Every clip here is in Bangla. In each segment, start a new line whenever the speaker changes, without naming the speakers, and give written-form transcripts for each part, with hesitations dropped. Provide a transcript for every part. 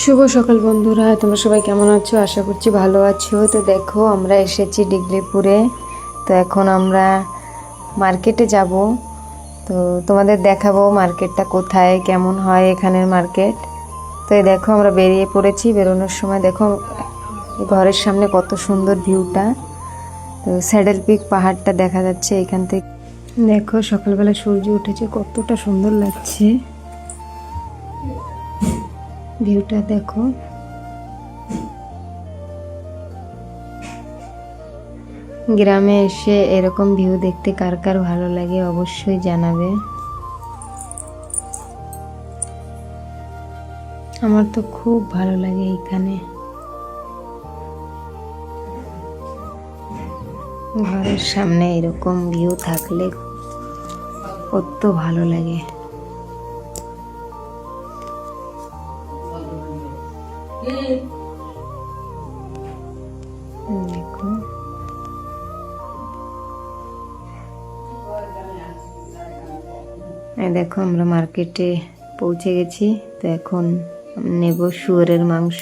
শুভ সকাল বন্ধুরা, তোমরা সবাই কেমন আছো? আশা করছি ভালো আছো। তো দেখো আমরা এসেছি ডিগলিপুরে। তো এখন আমরা মার্কেটে যাব। তো তোমাদের দেখাবো মার্কেটটা কোথায়, কেমন হয় এখানের মার্কেট। তো এই দেখো আমরা বেরিয়ে পড়েছি। বেরোনোর সময় দেখো ঘরের সামনে কত সুন্দর ভিউটা। তো স্যাডেল পিক পাহাড়টা দেখা যাচ্ছে এখান থেকে। দেখো সকালবেলা সূর্য উঠেছে, কতটা সুন্দর লাগছে ভিউটা। দেখো গ্রামে এসে এরকম ভিউ দেখতে কার কার ভালো লাগে অবশ্যই জানাবে। আমার তো খুব ভালো লাগে এখানে। ঘরের সামনে এরকম ভিউ থাকলে কত ভালো লাগে। দেখো দেখো আমরা মার্কেটে পৌঁছে গেছি। তো এখন নেব শুয়োরের মাংস।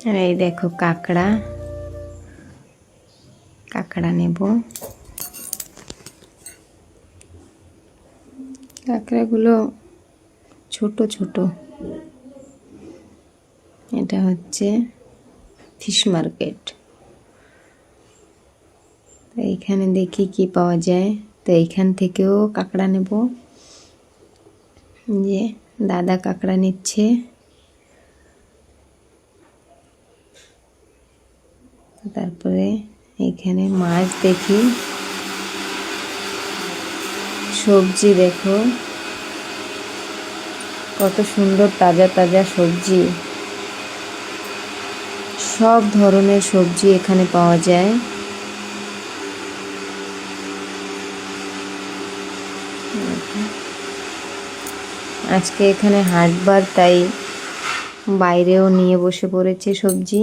আর এই দেখো কাঁকড়া নেব। কাঁকড়াগুলো ছোট ছোট। এটা হচ্ছে ফিশ মার্কেট। তো এইখানে দেখি কি পাওয়া যায়। তো এইখান থেকেও কাঁকড়া নেব। যে দাদা কাঁকড়া নিচ্ছে। তারপরে এখানে মাছ দেখি, সবজি দেখো কত সুন্দর তাজা তাজা সবজি। সব ধরনের সবজি এখানে পাওয়া যায়। আজকে এখানে হাটবার, তাই বাইরেও নিয়ে বসে পড়েছে সবজি।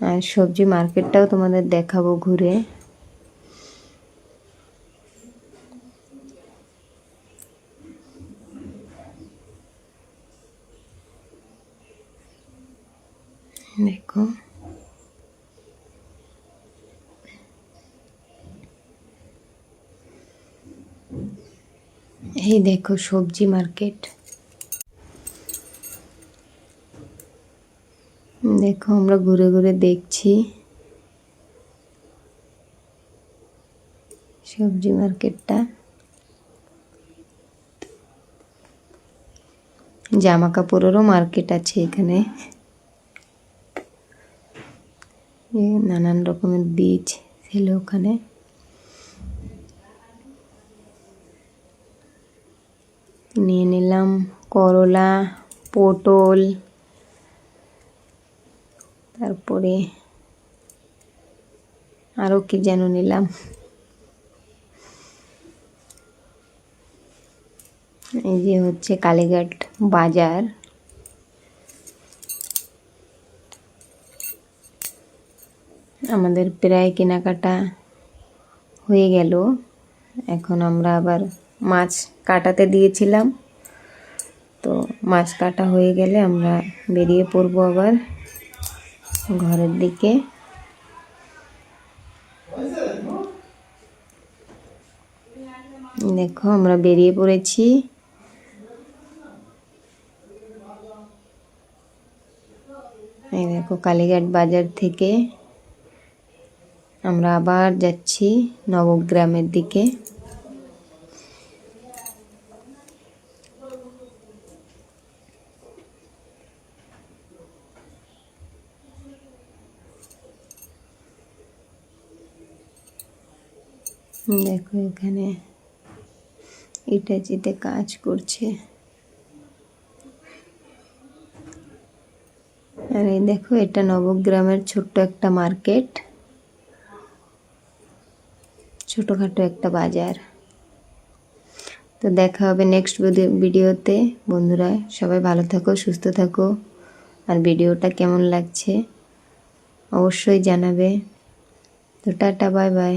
আর সবজি মার্কেটটাও তোমাদের দেখাবো ঘুরে। দেখো এই দেখো সবজি মার্কেট। দেখো আমরা ঘুরে ঘুরে দেখছি সবজি মার্কেটটা। জামা কাপড়েরও মার্কেট আছে এখানে। নানান রকমের বীজ ছিল ওখানে। নিয়ে নিলাম করলা, পটল, তারপরে আরও কি যেন নিলাম। এই যে হচ্ছে কালীঘাট বাজার। আমাদের প্রায় কেনাকাটা হয়ে গেল। এখন আমরা আবার মাছ কাটাতে দিয়েছিলাম। তো মাছ কাটা হয়ে গেলে আমরা বেরিয়ে পড়বো আবার ঘরের দিকে। দেখো আমরা বেরিয়ে পড়েছি। এই দেখো কালীঘাট বাজার থেকে আমরা আবার যাচ্ছি নবগ্রামের দিকে। দেখো এখানে ইটাচিতে কাজ করছে। আর এই দেখো এটা নবগ্রামের ছোট্ট একটা মার্কেট, ছোটোখাটো একটা বাজার। তো দেখা হবে নেক্সট ভিডিওতে। বন্ধুরা সবাই ভালো থাকো, সুস্থ থাকো। আর ভিডিওটা কেমন লাগছে অবশ্যই জানাবে। তো টাটা, বাই বাই।